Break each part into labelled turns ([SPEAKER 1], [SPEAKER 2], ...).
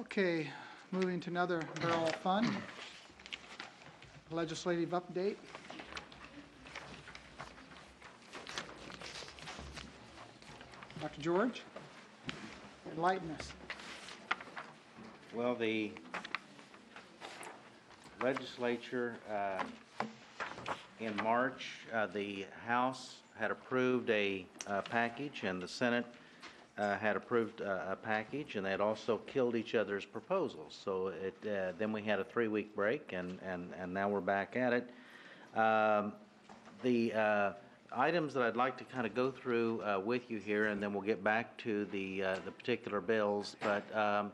[SPEAKER 1] Okay, moving to another Barrel Fund. Legislative update. Dr. George, enlighten us.
[SPEAKER 2] Well, the legislature in March, the House had approved a package, and the Senate had approved a package, and they had also killed each other's proposals. So then we had a 3-week break, and now we're back at it. The items that I'd like to kind of go through with you here, and then we'll get back to the particular bills. But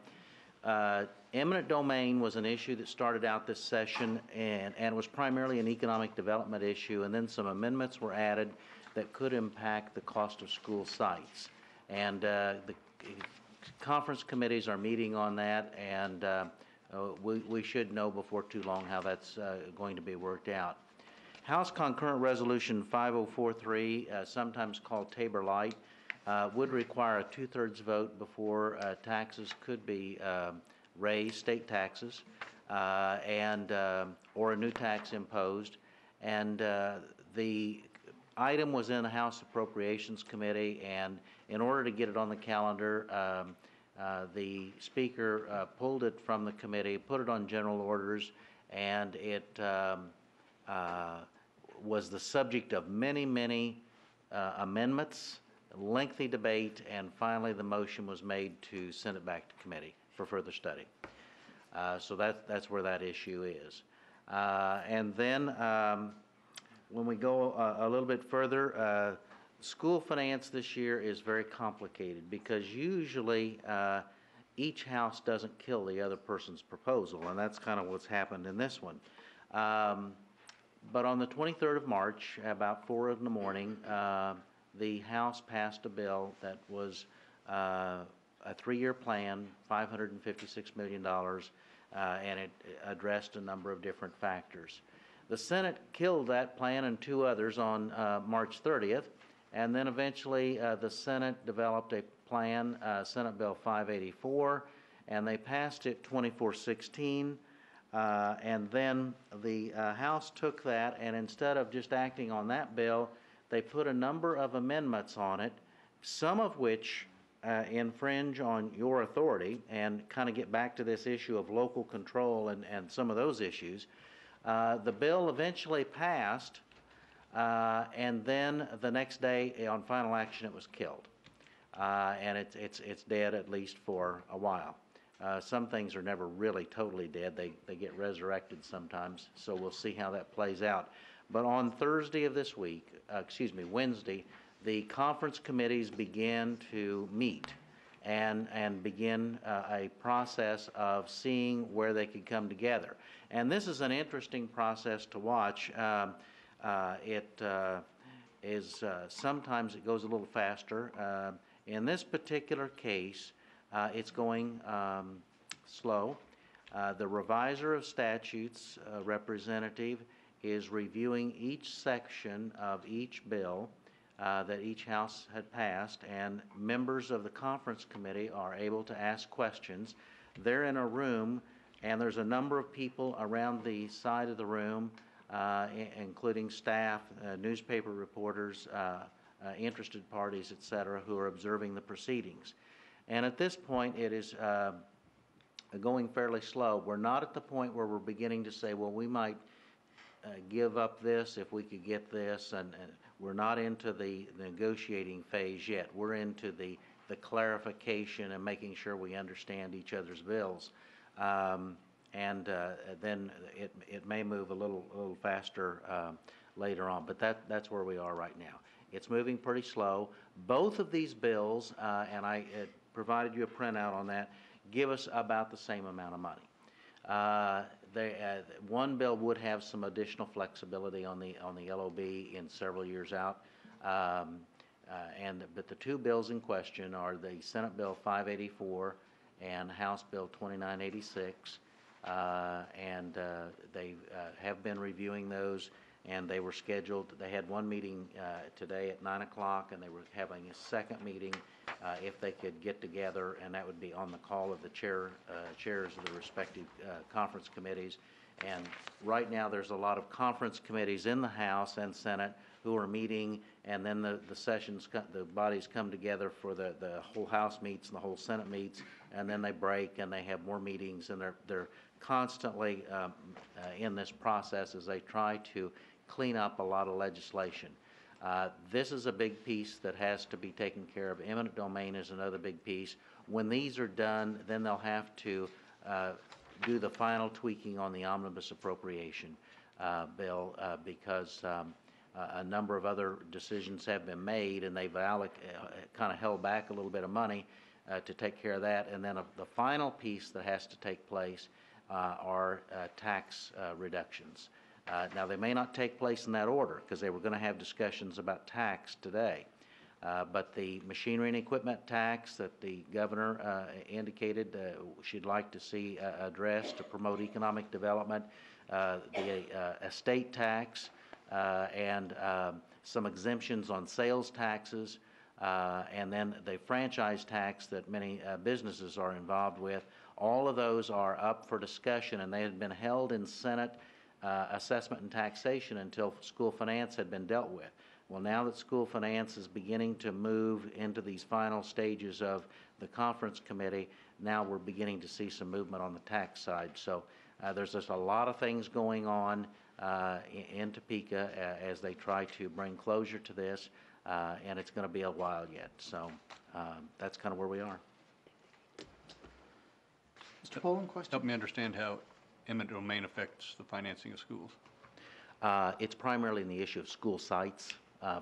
[SPEAKER 2] eminent domain was an issue that started out this session, and was primarily an economic development issue, and then some amendments were added that could impact the cost of school sites. And the conference committees are meeting on that, and we should know before too long how that's going to be worked out. House Concurrent Resolution 5043, sometimes called Tabor Light, would require a 2/3 vote before taxes could be raised, state taxes, or a new tax imposed. And the item was in the House Appropriations Committee, and in order to get it on the calendar, the Speaker pulled it from the committee, put it on general orders, and it was the subject of many amendments, lengthy debate, and finally the motion was made to send it back to committee for further study. So that's where that issue is. And then when we go a little bit further, school finance this year is very complicated because usually each house doesn't kill the other person's proposal, and that's kind of what's happened in this one. But on the 23rd of March, about 4 in the morning, the House passed a bill that was a 3-year plan, $556 million, and it addressed a number of different factors. The Senate killed that plan and 2 others on March 30th, and then eventually the Senate developed a plan, Senate Bill 584, and they passed it 24-16. And then the House took that, and instead of just acting on that bill, they put a number of amendments on it, some of which infringe on your authority and kind of get back to this issue of local control and some of those issues. The bill eventually passed, and then the next day on final action it was killed. And it's dead, at least for a while. Some things are never really totally dead. They get resurrected sometimes, so we'll see how that plays out. But on Thursday of this week, Wednesday, the conference committees began to meet and begin a process of seeing where they could come together. And this is an interesting process to watch. Sometimes it goes a little faster. In this particular case, it's going slow. The reviser of statutes representative is reviewing each section of each bill that each house had passed, and members of the conference committee are able to ask questions. They're in a room, and there's a number of people around the side of the room, including staff, newspaper reporters, interested parties, etc., who are observing the proceedings. And at this point, it is going fairly slow. We're not at the point where we're beginning to say, well, we might give up this if we could get this, and we're not into the negotiating phase yet. We're into the clarification and making sure we understand each other's bills. And then it may move a little faster later on, but that's where we are right now. It's moving pretty slow. Both of these bills, and I provided you a printout on that, give us about the same amount of money. One bill would have some additional flexibility on the LOB in several years out, but the 2 bills in question are the Senate Bill 584 and House Bill 2986, and they have been reviewing those, and they were scheduled. They had one meeting today at 9 o'clock, and they were having a second meeting if they could get together, and that would be on the call of the chairs of the respective conference committees. And right now, there's a lot of conference committees in the House and Senate who are meeting, and then the sessions, the bodies come together for the whole House meets and the whole Senate meets, and then they break and they have more meetings, and they're constantly in this process as they try to clean up a lot of legislation. This is a big piece that has to be taken care of. Eminent domain is another big piece. When these are done, then they'll have to do the final tweaking on the omnibus appropriation bill because a number of other decisions have been made, and they've kind of held back a little bit of money to take care of that. And then the final piece that has to take place are tax reductions. Now, they may not take place in that order because they were going to have discussions about tax today. But the machinery and equipment tax that the governor indicated she'd like to see addressed to promote economic development, the estate tax, and some exemptions on sales taxes, and then the franchise tax that many businesses are involved with. All of those are up for discussion, and they had been held in Senate assessment and taxation until school finance had been dealt with. Well, now that school finance is beginning to move into these final stages of the conference committee, now we're beginning to see some movement on the tax side. So there's just a lot of things going on in Topeka as they try to bring closure to this, and it's going to be a while yet. So that's kind of where we are.
[SPEAKER 1] Mr. Poland, question?
[SPEAKER 3] Help me understand how eminent domain affects the financing of schools.
[SPEAKER 2] It's primarily in the issue of school sites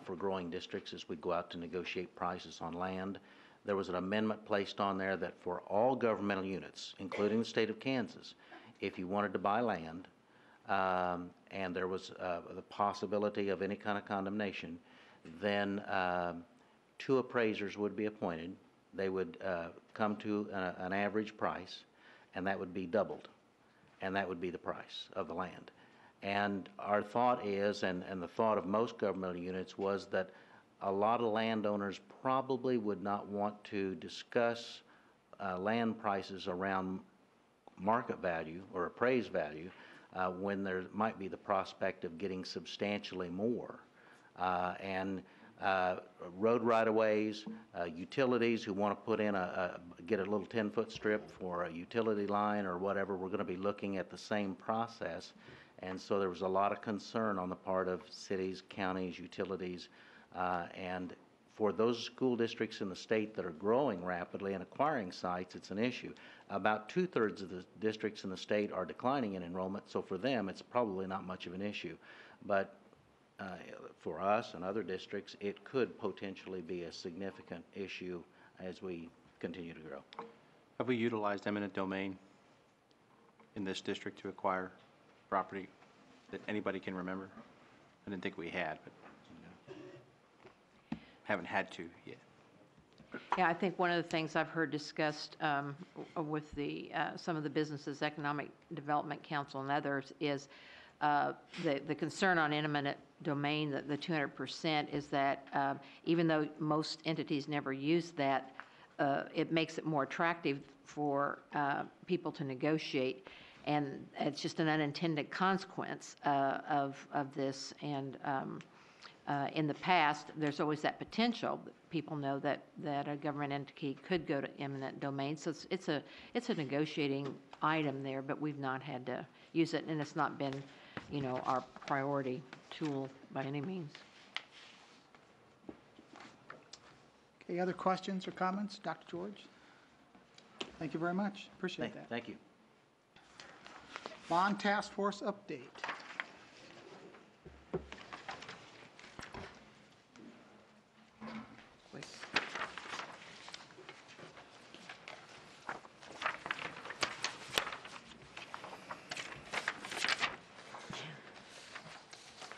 [SPEAKER 2] for growing districts as we go out to negotiate prices on land. There was an amendment placed on there that for all governmental units, including the state of Kansas, if you wanted to buy land and there was the possibility of any kind of condemnation, then 2 appraisers would be appointed. They would come to an average price, and that would be doubled, and that would be the price of the land. And our thought is, and the thought of most governmental units was that a lot of landowners probably would not want to discuss land prices around market value or appraised value when there might be the prospect of getting substantially more. Road right-of-ways, utilities who want to put in get a little 10-foot strip for a utility line or whatever, we're going to be looking at the same process. And so there was a lot of concern on the part of cities, counties, utilities, and for those school districts in the state that are growing rapidly and acquiring sites, it's an issue. About 2/3 of the districts in the state are declining in enrollment, so for them it's probably not much of an issue. But for us and other districts, it could potentially be a significant issue as we continue to grow.
[SPEAKER 4] Have we utilized eminent domain in this district to acquire property that anybody can remember? I didn't think we had, but haven't had to yet.
[SPEAKER 5] Yeah, I think one of the things I've heard discussed with some of the businesses, Economic Development Council and others, is the concern on eminent domain, the 200%, is that even though most entities never use that, it makes it more attractive for people to negotiate. And it's just an unintended consequence of this. And in the past, there's always that potential. People know that a government entity could go to eminent domain. So it's a negotiating item there, but we've not had to use it, and it's not been, our priority tool by any means.
[SPEAKER 1] Okay, other questions or comments? Dr. George? Thank you very much. Appreciate that.
[SPEAKER 2] Thank you.
[SPEAKER 1] Bond Task Force update.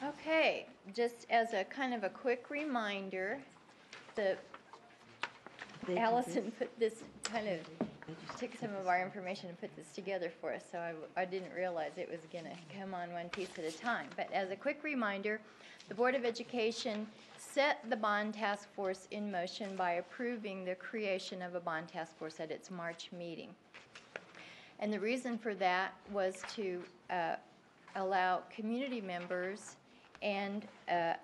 [SPEAKER 6] Okay, just as a kind of a quick reminder, Allison put this took some of our information and put this together for us, so I didn't realize it was going to come on one piece at a time. But as a quick reminder, the Board of Education set the bond task force in motion by approving the creation of a bond task force at its March meeting. And the reason for that was to allow community members and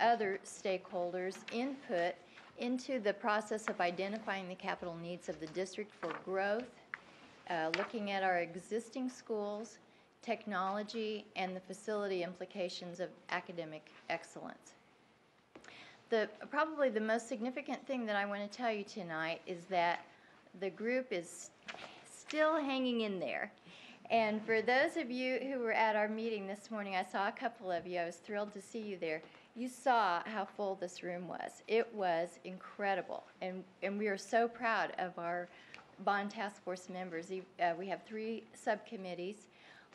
[SPEAKER 6] other stakeholders input into the process of identifying the capital needs of the district for growth, looking at our existing schools, technology, and the facility implications of academic excellence. Probably the most significant thing that I want to tell you tonight is that the group is still hanging in there. And for those of you who were at our meeting this morning, I saw a couple of you. I was thrilled to see you there. You saw how full this room was. It was incredible. And we are so proud of our bond task force members. We have 3 subcommittees.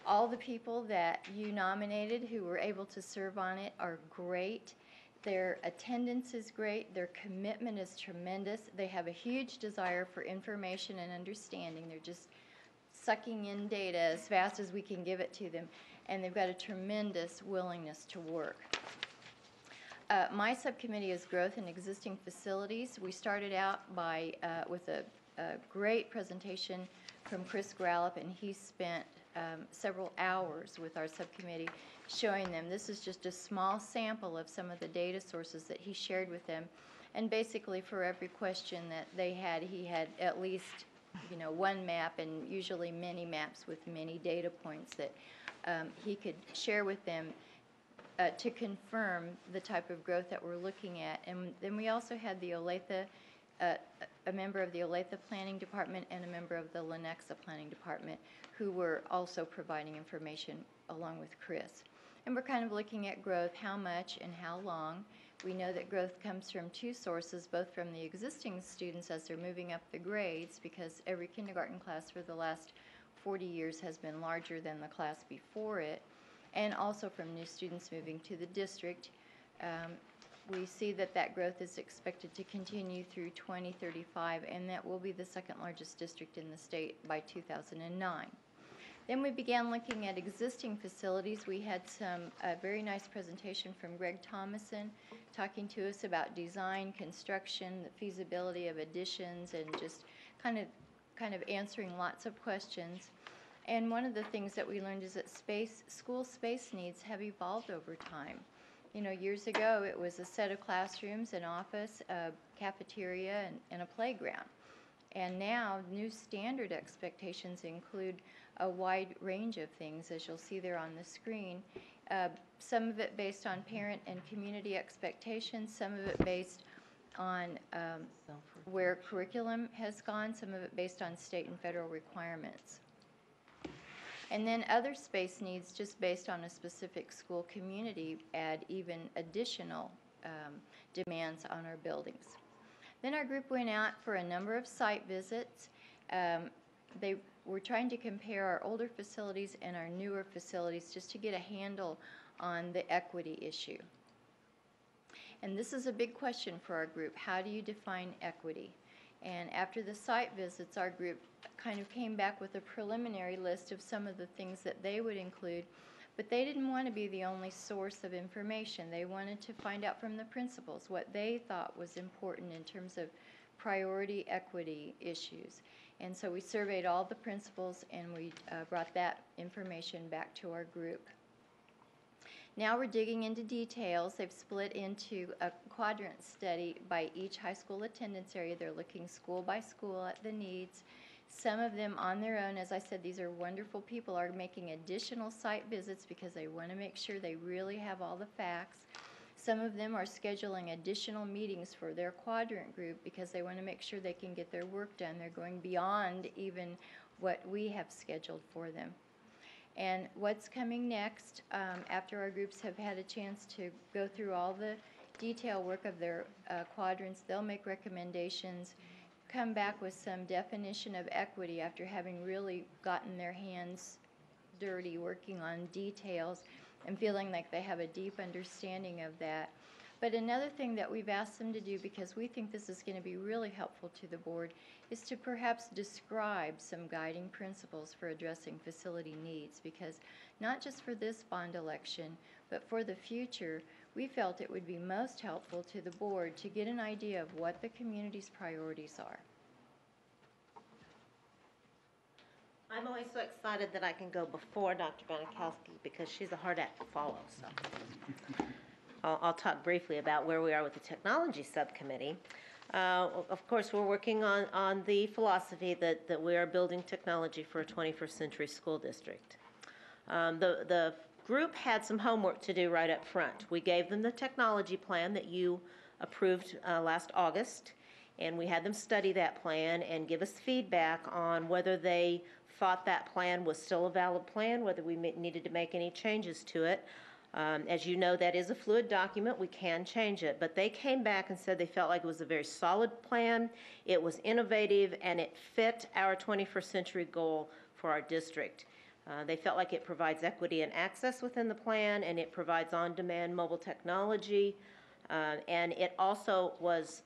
[SPEAKER 6] All the people that you nominated who were able to serve on it are great. Their attendance is great. Their commitment is tremendous. They have a huge desire for information and understanding. They're just sucking in data as fast as we can give it to them, and they've got a tremendous willingness to work. My subcommittee is growth in existing facilities. We started out with a great presentation from Chris Grallop, and he spent several hours with our subcommittee showing them. This is just a small sample of some of the data sources that he shared with them, and basically for every question that they had, he had at least one map, and usually many maps with many data points that he could share with them to confirm the type of growth that we're looking at. And then we also had the Olathe, a member of the Olathe Planning Department and a member of the Lenexa Planning Department who were also providing information along with Chris. And we're kind of looking at growth, how much and how long. We know that growth comes from 2 sources, both from the existing students as they're moving up the grades, because every kindergarten class for the last 40 years has been larger than the class before it, and also from new students moving to the district. We see that growth is expected to continue through 2035, and that will be the 2nd largest district in the state by 2009. Then we began looking at existing facilities. We had a very nice presentation from Greg Thomason talking to us about design, construction, the feasibility of additions, and just kind of answering lots of questions. And one of the things that we learned is that school space needs have evolved over time. Years ago it was a set of classrooms, an office, a cafeteria, and a playground. And now new standard expectations include a wide range of things, as you'll see there on the screen. Some of it based on parent and community expectations, some of it based on where curriculum has gone, some of it based on state and federal requirements. And then other space needs just based on a specific school community add even additional demands on our buildings. Then our group went out for a number of site visits. They were trying to compare our older facilities and our newer facilities just to get a handle on the equity issue. And this is a big question for our group. How do you define equity? And after the site visits, our group kind of came back with a preliminary list of some of the things that they would include, but they didn't want to be the only source of information. They wanted to find out from the principals what they thought was important in terms of priority equity issues. And so we surveyed all the principals, and we brought that information back to our group. Now we're digging into details. They've split into a quadrant study by each high school attendance area. They're looking school by school at the needs. Some of them on their own, as I said, these are wonderful people, are making additional site visits because they want to make sure they really have all the facts. Some of them are scheduling additional meetings for their quadrant group because they want to make sure they can get their work done. They're going beyond even what we have scheduled for them. And what's coming next, after our groups have had a chance to go through all the detail work of their quadrants, they'll make recommendations, come back with some definition of equity after having really gotten their hands dirty working on details and feeling like they have a deep understanding of that. But another thing that we've asked them to do, because we think this is going to be really helpful to the board, is to perhaps describe some guiding principles for addressing facility needs, because not just for this bond election, but for the future, we felt it would be most helpful to the board to get an idea of what the community's priorities are.
[SPEAKER 7] I'm always so excited that I can go before Dr. Banikowski because she's a hard act to follow. So I'll talk briefly about where we are with the technology subcommittee. Of course, we're working on the philosophy that we are building technology for a 21st century school district. The group had some homework to do right up front. We gave them the technology plan that you approved last August, and we had them study that plan and give us feedback on whether they thought that plan was still a valid plan, whether we needed to make any changes to it. As you know, that is a fluid document. We can change it. But they came back and said they felt like it was a very solid plan, it was innovative, and it fit our 21st century goal for our district. They felt like it provides equity and access within the plan, and it provides on-demand mobile technology, and it also was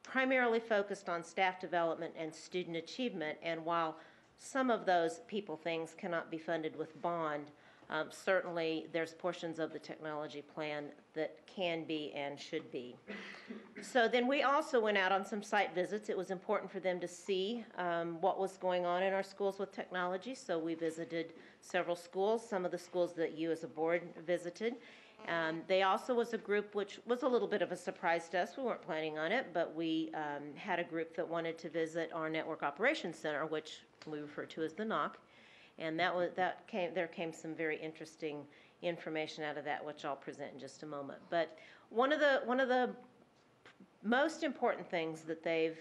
[SPEAKER 7] primarily focused on staff development and student achievement. And while some of those people things cannot be funded with bond, certainly there's portions of the technology plan that can be and should be. So then we also went out on some site visits. It was important for them to see what was going on in our schools with technology, so we visited several schools, some of the schools that you as a board visited. They also was a group which was a little bit of a surprise to us. We weren't planning on it, but we had a group that wanted to visit our Network Operations Center, which we refer to as the NOC. And there came some very interesting information out of that, which I'll present in just a moment. But one of the most important things that they've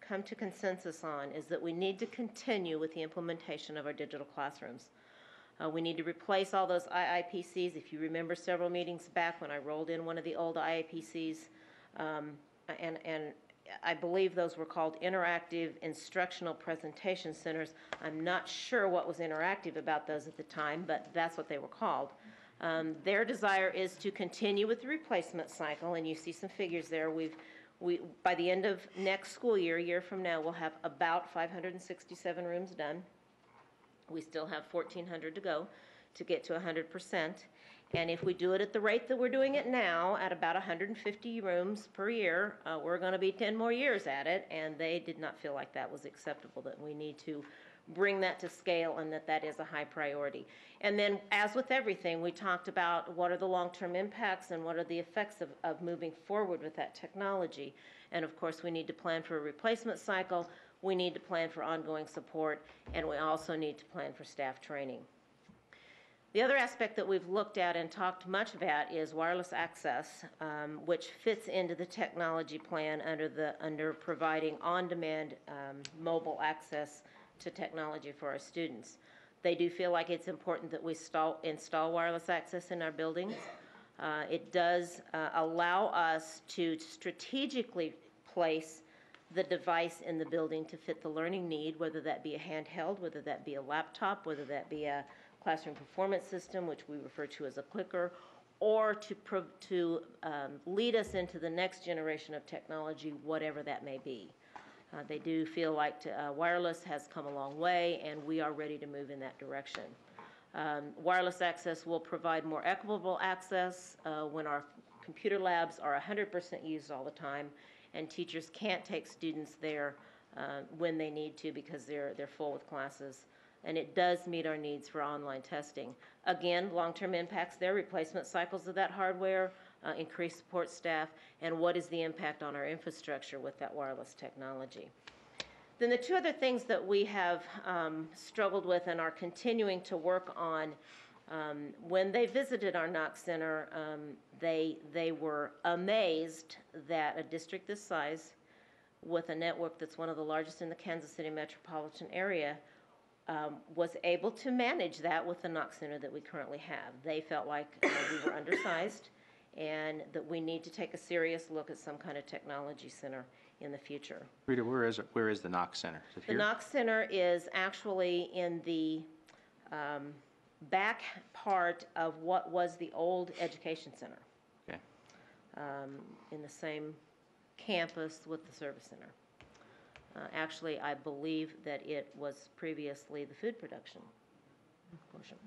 [SPEAKER 7] come to consensus on is that we need to continue with the implementation of our digital classrooms. We need to replace all those IIPCs. If you remember several meetings back when I rolled in one of the old IIPCs, and I believe those were called interactive instructional presentation centers. I'm not sure what was interactive about those at the time, but that's what they were called. Their desire is to continue with the replacement cycle, and you see some figures there. By the end of next school year, a year from now, we'll have about 567 rooms done. We still have 1,400 to go to get to 100%. And if we do it at the rate that we're doing it now, at about 150 rooms per year, we're going to be 10 more years at it, and they did not feel like that was acceptable, that we need to bring that to scale and that is a high priority. And then, as with everything, we talked about what are the long-term impacts and what are the effects of moving forward with that technology. And of course, we need to plan for a replacement cycle, we need to plan for ongoing support, and we also need to plan for staff training. The other aspect that we've looked at and talked much about is wireless access, which fits into the technology plan under providing on-demand mobile access to technology for our students. They do feel like it's important that we install wireless access in our buildings. It does allow us to strategically place the device in the building to fit the learning need, whether that be a handheld, whether that be a laptop, whether that be a classroom performance system, which we refer to as a clicker, or to lead us into the next generation of technology, whatever that may be. They do feel like wireless has come a long way, and we are ready to move in that direction. Wireless access will provide more equitable access when our computer labs are 100% used all the time, and teachers can't take students there when they need to because they're full with classes. And it does meet our needs for online testing. Again, long-term impacts there, replacement cycles of that hardware, increased support staff, and what is the impact on our infrastructure with that wireless technology. Then the two other things that we have struggled with and are continuing to work on, when they visited our NOC Center, they were amazed that a district this size, with a network that's one of the largest in the Kansas City metropolitan area, was able to manage that with the NOC Center that we currently have. They felt like we were undersized and that we need to take a serious look at some kind of technology center in the future.
[SPEAKER 4] Rita, where is it? Where is the NOC Center? Is it
[SPEAKER 7] The
[SPEAKER 4] here?
[SPEAKER 7] NOC Center is actually in the back part of what was the old Education Center,
[SPEAKER 4] Okay.
[SPEAKER 7] in the same campus with the Service Center. Actually, I believe that it was previously the food production portion.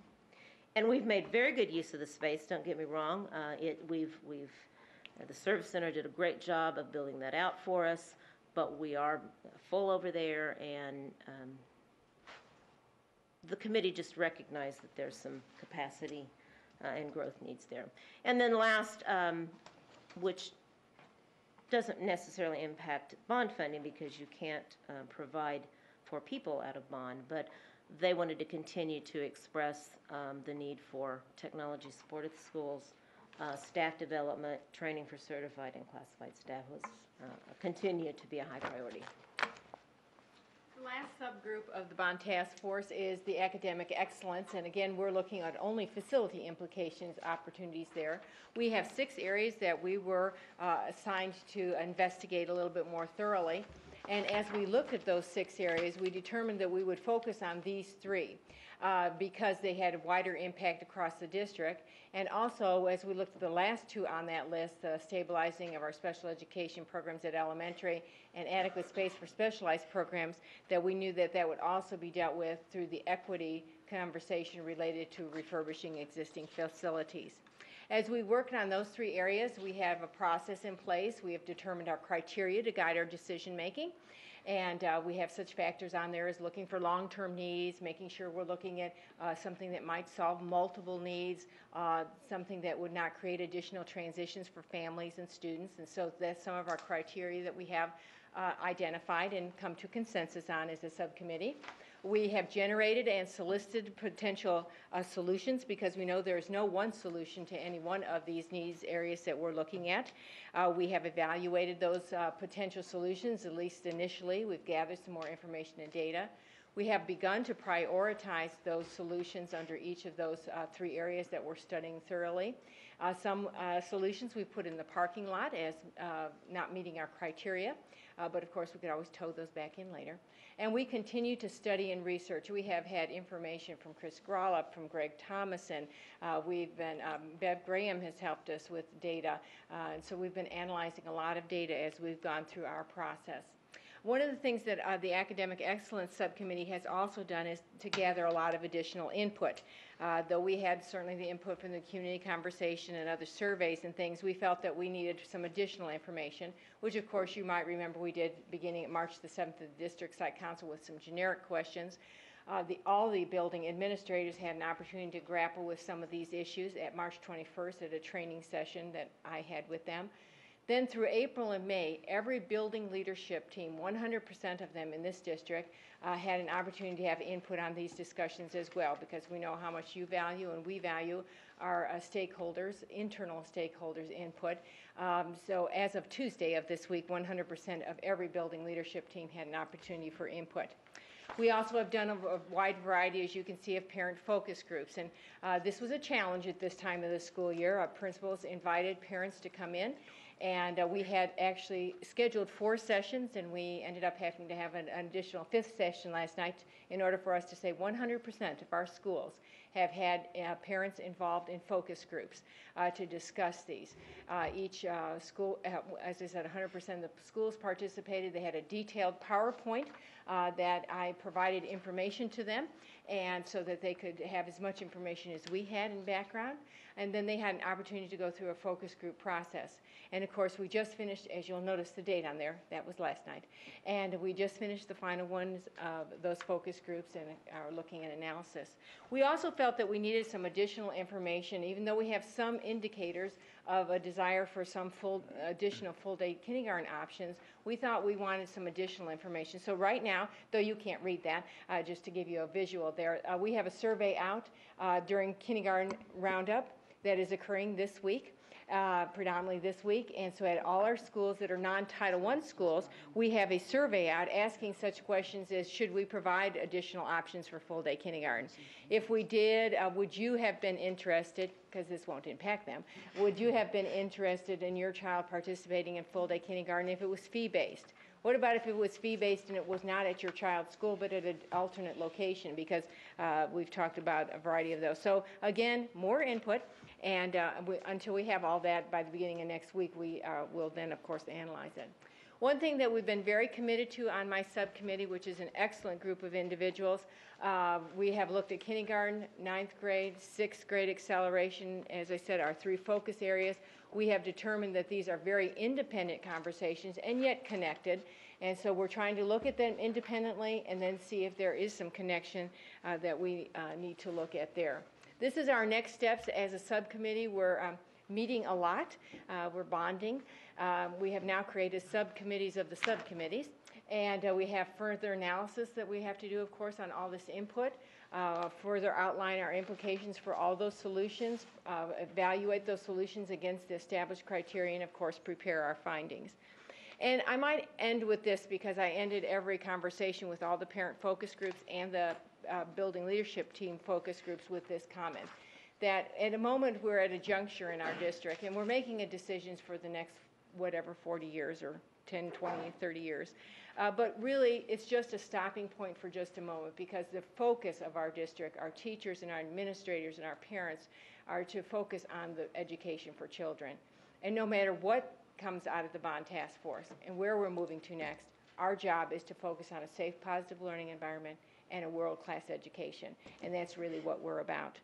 [SPEAKER 7] And we've made very good use of the space, don't get me wrong. The Service Center did a great job of building that out for us, but we are full over there, and the committee just recognized that there's some capacity and growth needs there. And then last, which doesn't necessarily impact bond funding because you can't provide for people out of bond, but they wanted to continue to express the need for technology support at the schools, staff development, training for certified and classified staff was continued to be a high priority.
[SPEAKER 8] The last subgroup of the bond task force is the academic excellence, and again, we're looking at only facility implications, opportunities there. We have 6 areas that we were assigned to investigate a little bit more thoroughly, and as we looked at those 6 areas, we determined that we would focus on these 3 because they had a wider impact across the district. And also, as we looked at the last 2 on that list, the stabilizing of our special education programs at elementary and adequate space for specialized programs, that we knew that that would also be dealt with through the equity conversation related to refurbishing existing facilities. As we worked on those 3 areas, we have a process in place. We have determined our criteria to guide our decision making. And we have such factors on there as looking for long-term needs, making sure we're looking at something that might solve multiple needs, something that would not create additional transitions for families and students. And so that's some of our criteria that we have identified and come to consensus on as a subcommittee. We have generated and solicited potential solutions because we know there is no one solution to any one of these needs areas that we're looking at. We have evaluated those potential solutions, at least initially. We've gathered some more information and data. We have begun to prioritize those solutions under each of those 3 areas that we're studying thoroughly. Some solutions we put in the parking lot as not meeting our criteria, but of course we could always tow those back in later. And we continue to study and research. We have had information from Chris Grollup, from Greg Thomason. Bev Graham has helped us with data. And so we've been analyzing a lot of data as we've gone through our process. One of the things that the Academic Excellence Subcommittee has also done is to gather a lot of additional input. Though we had certainly the input from the community conversation and other surveys and things, we felt that we needed some additional information, which of course you might remember we did beginning at March the 7th at the District Site Council with some generic questions. All the building administrators had an opportunity to grapple with some of these issues at March 21st at a training session that I had with them. Then through April and May, every building leadership team, 100% of them in this district, had an opportunity to have input on these discussions as well, because we know how much you value and we value our stakeholders, internal stakeholders' input. So as of Tuesday of this week, 100% of every building leadership team had an opportunity for input. We also have done a wide variety, as you can see, of parent focus groups. And this was a challenge at this time of the school year. Our principals invited parents to come in. And we had actually scheduled 4 sessions, and we ended up having to have an additional 5th session last night in order for us to say 100% of our schools have had parents involved in focus groups to discuss these. Each school, as I said, 100% of the schools participated. They had a detailed PowerPoint that I provided information to them, and so that they could have as much information as we had in background. And then they had an opportunity to go through a focus group process. And of course, we just finished, as you'll notice the date on there, that was last night. And we just finished the final ones of those focus groups and are looking at analysis. We also felt that we needed some additional information, even though we have some indicators of a desire for some additional full-day kindergarten options. We thought we wanted some additional information. So right now, though you can't read that, just to give you a visual there, we have a survey out during kindergarten roundup that is occurring this week, predominantly this week. And so at all our schools that are non-Title I schools, we have a survey out asking such questions as, should we provide additional options for full-day kindergarten? If we did, would you have been interested, because this won't impact them, would you have been interested in your child participating in full-day kindergarten if it was fee-based? What about if it was fee-based and it was not at your child's school but at an alternate location? Because we've talked about a variety of those. So again, more input, and until we have all that by the beginning of next week, we will then, of course, analyze it. One thing that we've been very committed to on my subcommittee, which is an excellent group of individuals, we have looked at kindergarten, 9th grade, 6th grade acceleration, as I said, our 3 focus areas. We have determined that these are very independent conversations and yet connected. And so we're trying to look at them independently and then see if there is some connection that we need to look at there. This is our next steps as a subcommittee. We're meeting a lot. We're bonding. We have now created subcommittees of the subcommittees. And we have further analysis that we have to do, of course, on all this input, further outline our implications for all those solutions, evaluate those solutions against the established criteria, and, of course, prepare our findings. And I might end with this because I ended every conversation with all the parent focus groups and the building leadership team focus groups with this comment, that at a moment we're at a juncture in our district and we're making a decisions for the next whatever 40 years or 10, 20, 30 years. But really, it's just a stopping point for just a moment because the focus of our district, our teachers and our administrators and our parents are to focus on the education for children. And no matter what comes out of the bond task force and where we're moving to next, our job is to focus on a safe, positive learning environment and a world-class education. And that's really what we're about.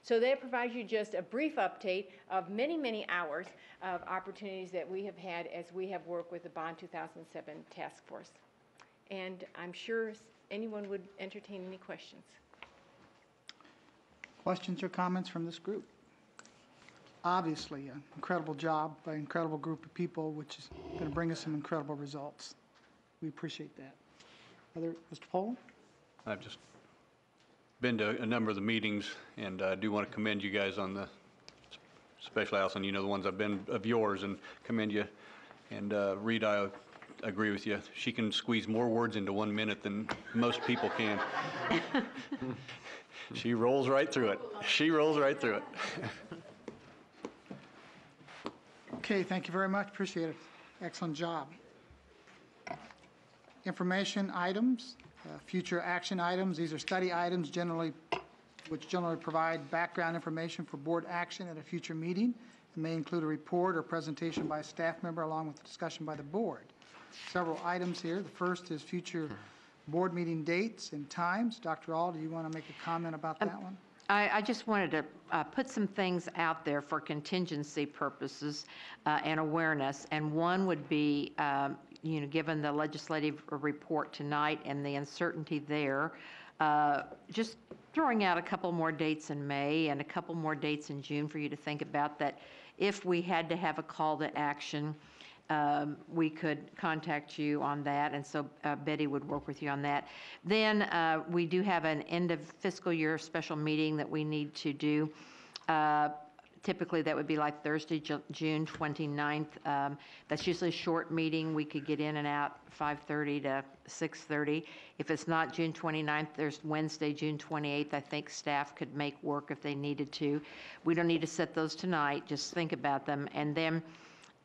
[SPEAKER 8] So that provides you just a brief update of many, many hours of opportunities that we have had as we have worked with the Bond 2007 Task Force. And I'm sure anyone would entertain any questions.
[SPEAKER 1] Questions or comments from this group? Obviously, an incredible job by an incredible group of people, which is going to bring us some incredible results. We appreciate that. Mr. Poland?
[SPEAKER 3] I've just been to a number of the meetings, and I do want to commend you guys on the, especially Allison, you know, the ones I've been of yours, and commend you. And Rita, I agree with you. She can squeeze more words into 1 minute than most people can. She rolls right through it. She rolls right through it.
[SPEAKER 1] Okay, thank you very much. Appreciate it. Excellent job. Information items, future action items. These are study items which generally provide background information for board action at a future meeting. It may include a report or presentation by a staff member along with a discussion by the board. Several items here. The first is future board meeting dates and times. Dr. Aul, do you want to make a comment about that one?
[SPEAKER 5] I just wanted to put some things out there for contingency purposes and awareness. And one would be, given the legislative report tonight and the uncertainty there, just throwing out a couple more dates in May and a couple more dates in June for you to think about, that if we had to have a call to action, we could contact you on that, and so Betty would work with you on that. Then we do have an end of fiscal year special meeting that we need to do. Typically, that would be like Thursday, June 29th. That's usually a short meeting. We could get in and out 5:30 to 6:30. If it's not June 29th, there's Wednesday, June 28th. I think staff could make work if they needed to. We don't need to set those tonight. Just think about them. And then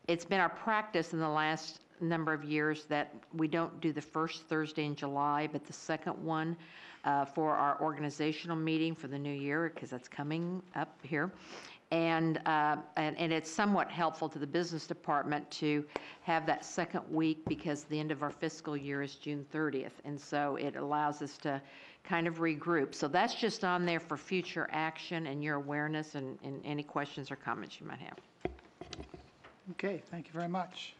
[SPEAKER 5] it's been our practice in the last number of years that we don't do the first Thursday in July, but the second one for our organizational meeting for the new year, because that's coming up here. And it's somewhat helpful to the business department to have that second week because the end of our fiscal year is June 30th. And so it allows us to kind of regroup. So that's just on there for future action and your awareness and any questions or comments you might have.
[SPEAKER 1] Okay, thank you very much.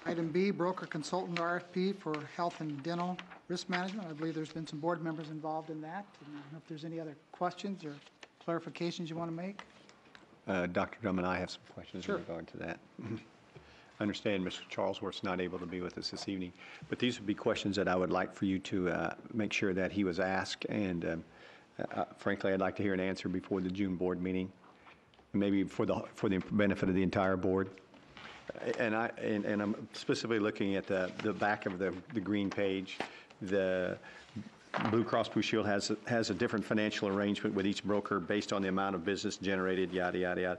[SPEAKER 1] Item B, broker consultant RFP for health and dental risk management. I believe there's been some board members involved in that. And I don't know if there's any other questions or clarifications you want to make.
[SPEAKER 9] Dr. Drummond, I have some questions
[SPEAKER 1] Sure.
[SPEAKER 9] in regard to that. I understand Mr. Charlesworth's not able to be with us this evening, but these would be questions that I would like for you to make sure that he was asked, and frankly, I'd like to hear an answer before the June board meeting, maybe for the benefit of the entire board. And I'm specifically looking at the back of the green page. The Blue Cross Blue Shield has a different financial arrangement with each broker based on the amount of business generated, yada, yada, yada.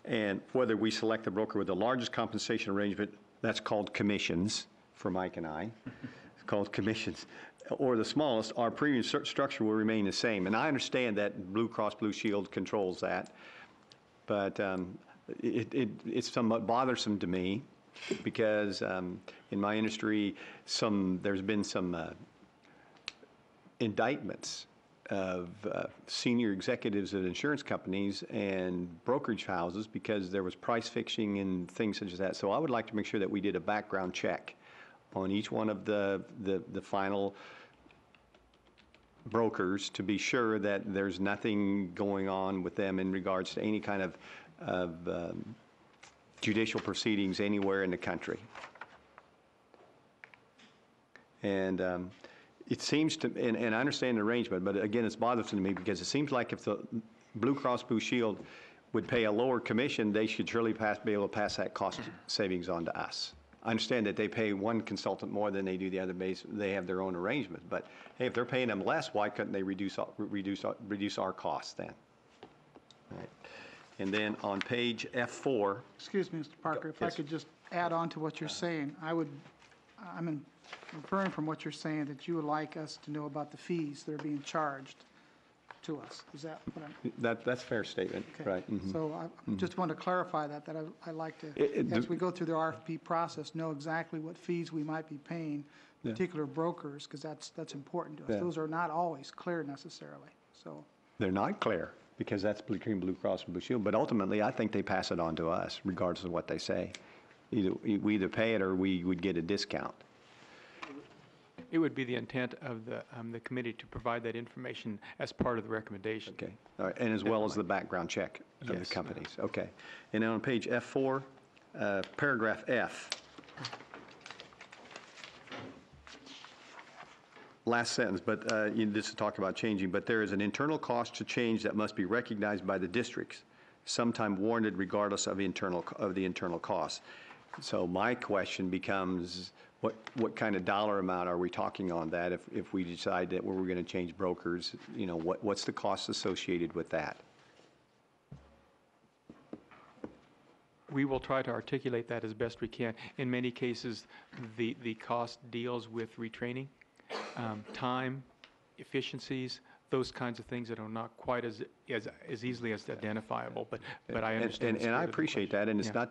[SPEAKER 9] And whether we select the broker with the largest compensation arrangement, that's called commissions for Mike and I. It's called commissions. Or the smallest, our premium structure will remain the same. And I understand that Blue Cross Blue Shield controls that, but it's somewhat bothersome to me because in my industry, there's been some indictments of senior executives at insurance companies and brokerage houses because there was price fixing and things such as that. So I would like to make sure that we did a background check on each one of the final brokers to be sure that there's nothing going on with them in regards to any kind of judicial proceedings anywhere in the country. And it seems to, and I understand the arrangement, but again, it's bothersome to me because it seems like if the Blue Cross Blue Shield would pay a lower commission, they should surely be able to pass that cost savings on to us. I understand that they pay one consultant more than they do the other base. They have their own arrangement, but hey, if they're paying them less, why couldn't they reduce our costs then? All right. And then on page F4.
[SPEAKER 1] Excuse me, Mr. Parker, if I
[SPEAKER 9] Yes.
[SPEAKER 1] could just add on to what you're saying. I'm inferring from what you're saying that you would like us to know about the fees that are being charged to us. Is that what I'm?
[SPEAKER 9] That's a fair statement,
[SPEAKER 1] Okay.
[SPEAKER 9] right? Mhm.
[SPEAKER 1] So I just want to clarify that I like to,
[SPEAKER 9] The-
[SPEAKER 1] as we go through the RFP process, know exactly what fees we might be paying particular brokers, because that's important to us.
[SPEAKER 9] Yeah.
[SPEAKER 1] Those are not always clear necessarily, so.
[SPEAKER 9] They're not clear because that's between Blue Cross and Blue Shield, but ultimately, I think they pass it on to us regardless of what they say. We either pay it or we would get a discount.
[SPEAKER 10] It would be the intent of the committee to provide that information as part of the recommendation.
[SPEAKER 9] Okay, all right, and as well as the background check of the
[SPEAKER 10] Yes.
[SPEAKER 9] companies, okay. And then on page F4, paragraph F. Last sentence, but this is talk about changing, but there is an internal cost to change that must be recognized by the districts, sometime warranted regardless of the internal costs. So my question becomes, what kind of dollar amount are we talking on that if we decide that we're going to change brokers? You know, what's the cost associated with that?
[SPEAKER 10] We will try to articulate that as best we can. In many cases, the cost deals with retraining, time, efficiencies, those kinds of things that are not quite as easily as identifiable, but I understand.
[SPEAKER 9] And I appreciate that, and it's
[SPEAKER 10] Yeah.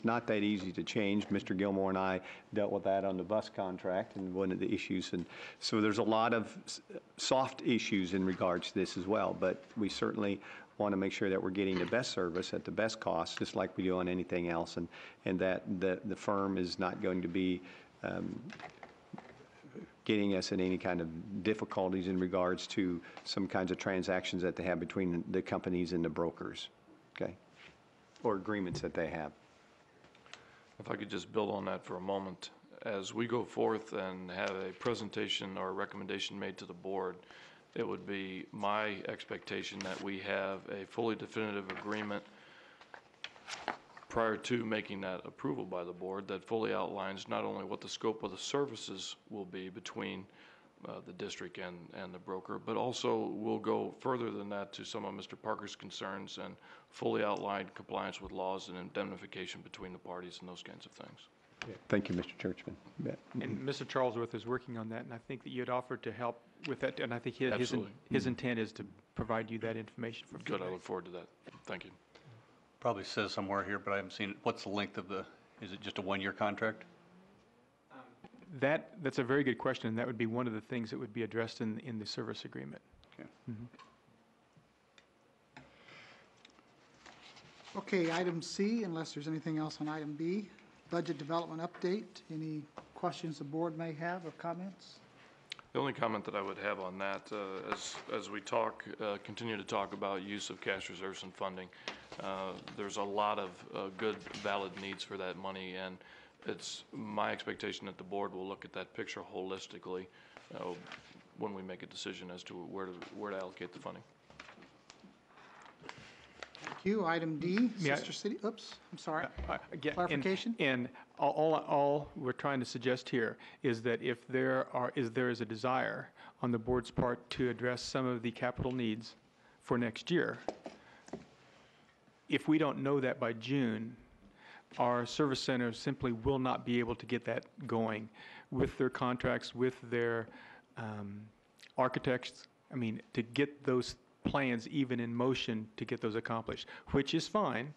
[SPEAKER 9] not that easy to change. Mr. Gilmore and I dealt with that on the bus contract and one of the issues, and so there's a lot of soft issues in regards to this as well, but we certainly want to make sure that we're getting the best service at the best cost, just like we do on anything else, and that the firm is not going to be getting us in any kind of difficulties in regards to some kinds of transactions that they have between the companies and the brokers, okay? Or agreements that they have.
[SPEAKER 11] If I could just build on that for a moment. As we go forth and have a presentation or a recommendation made to the board, it would be my expectation that we have a fully definitive agreement prior to making that approval by the board that fully outlines not only what the scope of the services will be between the district and the broker, but also will go further than that to some of Mr. Parker's concerns and fully outline compliance with laws and indemnification between the parties and those kinds of things.
[SPEAKER 9] Thank you, Mr. Churchman. Yeah.
[SPEAKER 10] And Mr. Charlesworth is working on that, and I think that you had offered to help with that, and I think
[SPEAKER 11] Absolutely.
[SPEAKER 10] his intent is to provide you that information for
[SPEAKER 11] Good, I
[SPEAKER 10] feedback.
[SPEAKER 11] look forward to that. Thank you.
[SPEAKER 3] Probably says somewhere here, but I haven't seen it. What's the length of is it just a one-year contract?
[SPEAKER 10] That's a very good question, and that would be one of the things that would be addressed in the service agreement.
[SPEAKER 3] Okay.
[SPEAKER 1] Okay, item C, unless there's anything else on item B, budget development update. Any questions the board may have or comments?
[SPEAKER 11] The only comment that I would have on that, as we continue to talk about use of cash reserves and funding, there's a lot of good, valid needs for that money, and it's my expectation that the board will look at that picture holistically when we make a decision as to where to allocate the funding.
[SPEAKER 1] Thank you. Item D,
[SPEAKER 10] May I-
[SPEAKER 1] Sister City, oops, I'm sorry.
[SPEAKER 10] Again,
[SPEAKER 1] Clarification?
[SPEAKER 10] And all we're trying to suggest here is that if there is a desire on the board's part to address some of the capital needs for next year, if we don't know that by June, our service centers simply will not be able to get that going with their contracts, with their architects. I mean, to get those plans even in motion to get those accomplished, which is fine,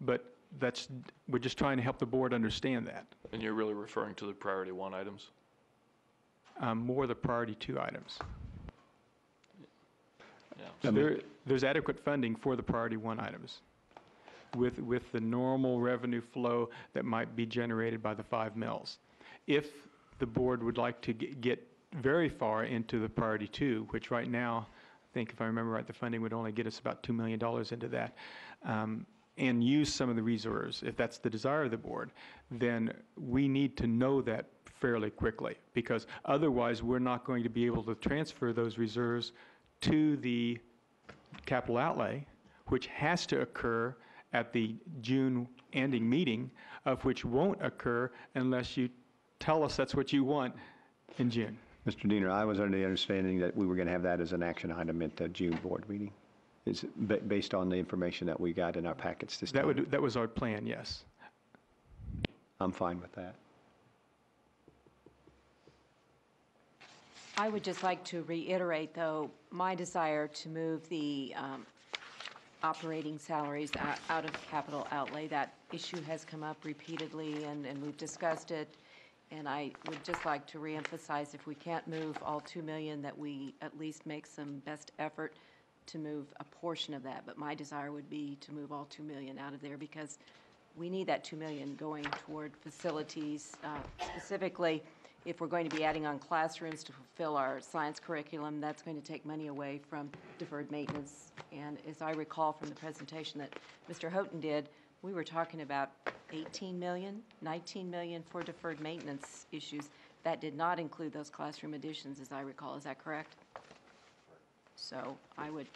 [SPEAKER 10] but we're just trying to help the board understand that.
[SPEAKER 11] And you're really referring to the priority 1 items?
[SPEAKER 10] More the priority 2 items.
[SPEAKER 11] Yeah.
[SPEAKER 10] There's adequate funding for the priority 1 items with the normal revenue flow that might be generated by the 5 mills. If the board would like to get very far into the priority 2, which right now, I think if I remember right, the funding would only get us about $2 million into that, and use some of the reserves, if that's the desire of the board, then we need to know that fairly quickly, because otherwise we're not going to be able to transfer those reserves to the capital outlay, which has to occur at the June ending meeting, of which won't occur unless you tell us that's what you want in June.
[SPEAKER 9] Mr. Diener, I was under the understanding that we were going to have that as an action item at the June board meeting. Is it based on the information that we got in our packets this time?
[SPEAKER 10] That was our plan, yes.
[SPEAKER 9] I'm fine with that.
[SPEAKER 12] I would just like to reiterate, though, my desire to move the operating salaries out of capital outlay. That issue has come up repeatedly, and we've discussed it. And I would just like to reemphasize, if we can't move all $2 million, that we at least make some best effort to move a portion of that. But my desire would be to move all $2 million out of there, because we need that $2 million going toward facilities. Specifically, if we're going to be adding on classrooms to fulfill our science curriculum, that's going to take money away from deferred maintenance. And as I recall from the presentation that Mr. Houghton did, we were talking about 18 million, 19 million for deferred maintenance issues. That did not include those classroom additions, as I recall. Is that correct? So I would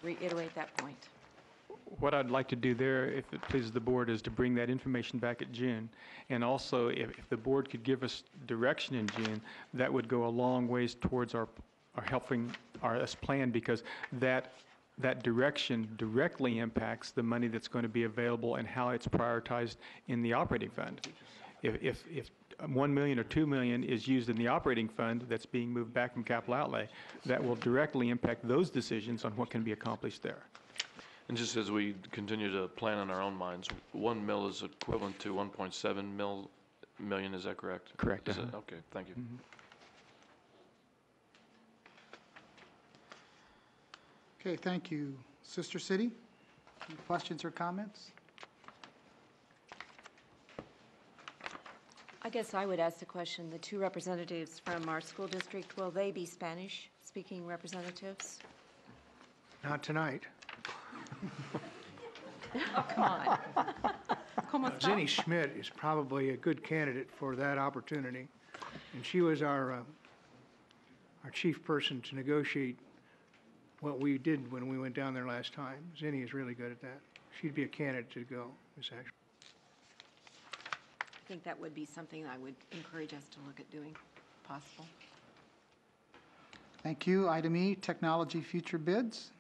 [SPEAKER 12] reiterate that point.
[SPEAKER 10] What I'd like to do there, if it pleases the board, is to bring that information back at June. And also, if the board could give us direction in June, that would go a long ways towards our helping us plan, because that direction directly impacts the money that's going to be available and how it's prioritized in the operating fund. If 1 million or 2 million is used in the operating fund that's being moved back from capital outlay, that will directly impact those decisions on what can be accomplished there.
[SPEAKER 11] And just as we continue to plan in our own minds, 1 mil is equivalent to 1.7 million, is that correct?
[SPEAKER 10] Correct.
[SPEAKER 11] Is it? Okay, thank you.
[SPEAKER 10] Mm-hmm.
[SPEAKER 1] Okay, thank you. Sister City, any questions or comments?
[SPEAKER 12] I guess I would ask the question, the 2 representatives from our school district, will they be Spanish-speaking representatives?
[SPEAKER 13] Not tonight.
[SPEAKER 12] Oh, come on.
[SPEAKER 13] Zinni Schmidt is probably a good candidate for that opportunity, and she was our chief person to negotiate what we did when we went down there last time. Zinni is really good at that. She'd be a candidate to go, Ms. Ashby.
[SPEAKER 12] I think that would be something I would encourage us to look at doing, if possible.
[SPEAKER 1] Thank you. Item E, technology future bids.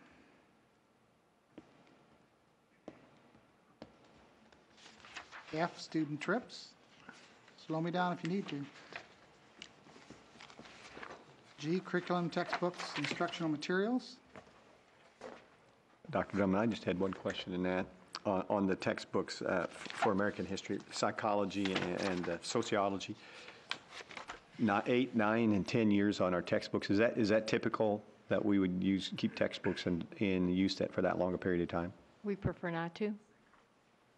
[SPEAKER 1] F, student trips. Slow me down if you need to. G, curriculum, textbooks, instructional materials.
[SPEAKER 9] Dr. Drummond, I just had one question in that. On the textbooks for American history, psychology and sociology, 8, 9, and 10 years on our textbooks, is that typical that we would keep textbooks in use for that longer period of time?
[SPEAKER 8] We prefer not to.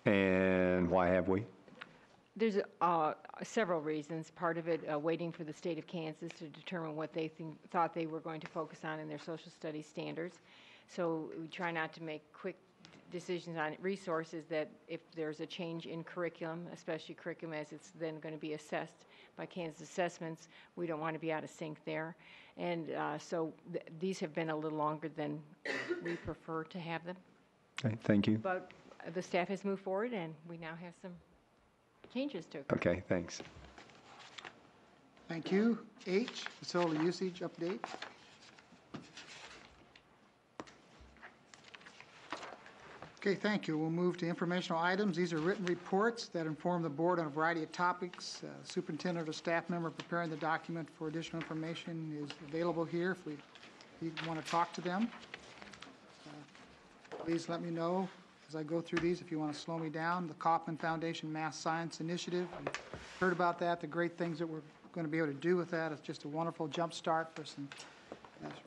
[SPEAKER 9] And why have we?
[SPEAKER 8] There's several reasons. Part of it, waiting for the state of Kansas to determine what they thought they were going to focus on in their social studies standards. So we try not to make quick decisions on resources that if there's a change in curriculum, especially curriculum as it's then going to be assessed by Kansas assessments, we don't want to be out of sync there. And so these have been a little longer than we prefer to have them.
[SPEAKER 9] Okay, thank you.
[SPEAKER 8] But the staff has moved forward, and we now have some changes to occur.
[SPEAKER 9] Okay, thanks.
[SPEAKER 1] Thank you. H, facility usage update. Okay, thank you. We'll move to informational items. These are written reports that inform the board on a variety of topics. Superintendent or staff member preparing the document for additional information is available here if you want to talk to them. Please let me know as I go through these, if you want to slow me down. The Kauffman Foundation Math Science Initiative, we heard about that, the great things that we're going to be able to do with that. It's just a wonderful jump start for some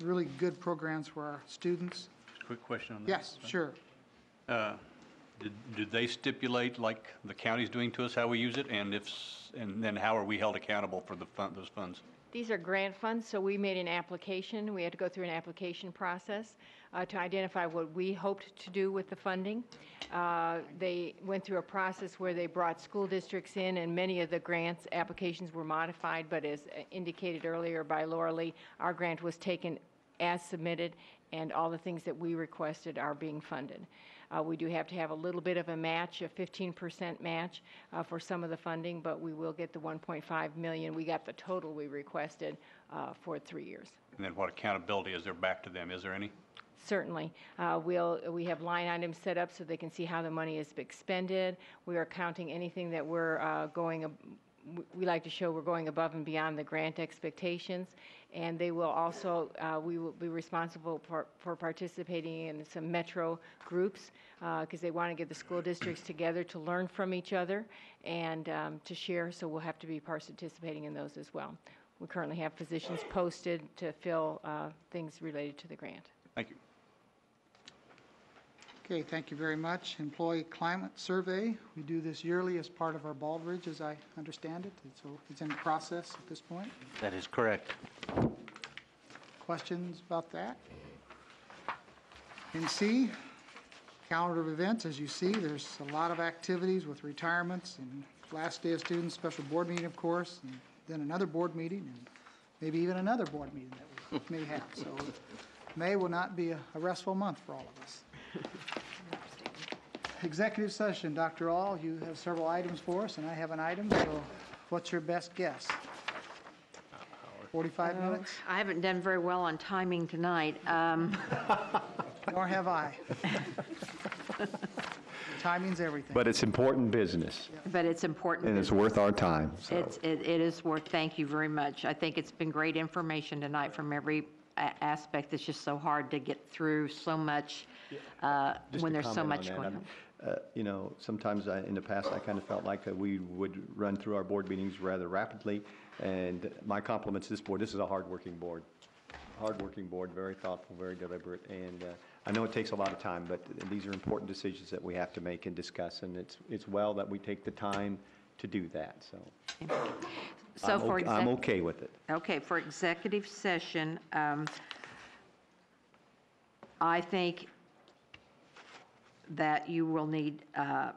[SPEAKER 1] really good programs for our students.
[SPEAKER 3] Quick question on that.
[SPEAKER 1] Yes, sure.
[SPEAKER 3] Did they stipulate, like the county's doing to us, how we use it? And then how are we held accountable for those funds?
[SPEAKER 8] These are grant funds, so we made an application. We had to go through an application process to identify what we hoped to do with the funding. They went through a process where they brought school districts in, and many of the grants applications were modified, but as indicated earlier by Laura Lee, our grant was taken as submitted, and all the things that we requested are being funded. We do have to have a little bit of a match, a 15% match for some of the funding, but we will get the $1.5 million. We got the total we requested for 3 years.
[SPEAKER 3] And then what accountability is there back to them? Is there any?
[SPEAKER 8] Certainly. We have line items set up so they can see how the money is expended. We are counting anything that we like to show we're going above and beyond the grant expectations. And they will also, we will be responsible for participating in some metro groups because they want to get the school districts together to learn from each other and to share, so we'll have to be participating in those as well. We currently have positions posted to fill things related to the grant.
[SPEAKER 3] Thank you.
[SPEAKER 1] Okay, thank you very much. Employee climate survey, we do this yearly as part of our Baldridge, as I understand it, and so it's in process at this point.
[SPEAKER 2] That is correct.
[SPEAKER 1] Questions about that? And C, calendar of events, as you see, there's a lot of activities with retirements and last day of students, special board meeting, of course, and then another board meeting, and maybe even another board meeting that we may have. So May will not be a restful month for all of us. Executive session, Dr. All, you have several items for us, and I have an item, so what's your best guess? 45 minutes?
[SPEAKER 5] I haven't done very well on timing tonight.
[SPEAKER 1] Nor have I. Timing's everything.
[SPEAKER 9] But it's important business,
[SPEAKER 5] But it's important.
[SPEAKER 9] and it's worth our time, so.
[SPEAKER 5] It is worth, thank you very much. I think it's been great information tonight from every aspect. It's just so hard to get through so much
[SPEAKER 9] Just
[SPEAKER 5] when
[SPEAKER 9] to
[SPEAKER 5] there's so
[SPEAKER 9] comment
[SPEAKER 5] much
[SPEAKER 9] on
[SPEAKER 5] going
[SPEAKER 9] that,
[SPEAKER 5] on.
[SPEAKER 9] You know, sometimes in the past, I kind of felt like we would run through our board meetings rather rapidly, and my compliments to this board. This is a hardworking board. Hardworking board, very thoughtful, very deliberate, and I know it takes a lot of time, but these are important decisions that we have to make and discuss, and it's well that we take the time to do that, so.
[SPEAKER 5] So
[SPEAKER 9] I'm okay with it.
[SPEAKER 5] Okay, for executive session, I think that you will need at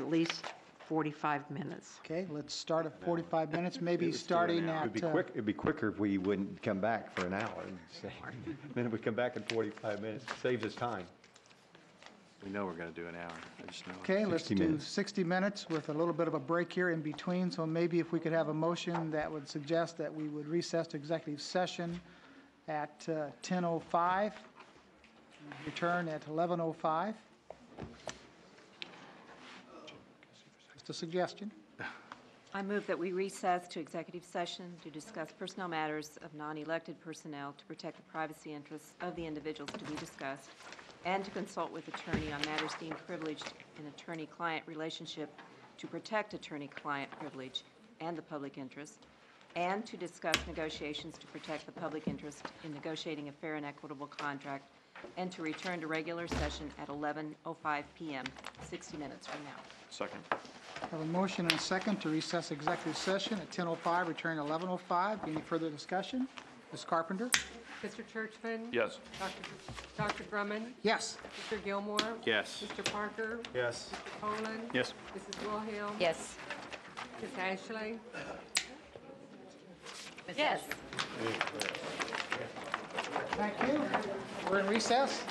[SPEAKER 5] least 45 minutes.
[SPEAKER 1] Okay, let's start at 45 minutes, maybe starting at...
[SPEAKER 9] It'd be quicker if we wouldn't come back for an hour. Then if we come back in 45 minutes, it saves us time.
[SPEAKER 4] We know we're going to do an hour. I just know.
[SPEAKER 1] Okay, let's
[SPEAKER 9] 60
[SPEAKER 1] do
[SPEAKER 9] minutes.
[SPEAKER 1] 60 minutes with a little bit of a break here in between. So maybe if we could have a motion that would suggest that we would recess to executive session at 10:05, return at 11:05. Just a suggestion.
[SPEAKER 12] I move that we recess to executive session to discuss personnel matters of non-elected personnel to protect the privacy interests of the individuals to be discussed, and to consult with attorney on matters deemed privileged in attorney-client relationship to protect attorney-client privilege and the public interest, and to discuss negotiations to protect the public interest in negotiating a fair and equitable contract, and to return to regular session at 11:05 p.m., 60 minutes from now.
[SPEAKER 11] Second.
[SPEAKER 1] Have a motion and a second to recess executive session at 10:05, return at 11:05. Any further discussion? Ms. Carpenter?
[SPEAKER 14] Mr. Churchman?
[SPEAKER 11] Yes.
[SPEAKER 14] Dr. Drummond?
[SPEAKER 1] Yes.
[SPEAKER 14] Mr. Gilmore?
[SPEAKER 4] Yes.
[SPEAKER 14] Mr. Parker?
[SPEAKER 9] Yes.
[SPEAKER 14] Mr. Poland?
[SPEAKER 3] Yes.
[SPEAKER 14] Mrs. Wilhelm?
[SPEAKER 6] Yes.
[SPEAKER 14] Ms. Ashley?
[SPEAKER 6] Yes.
[SPEAKER 1] Thank you. We're in recess.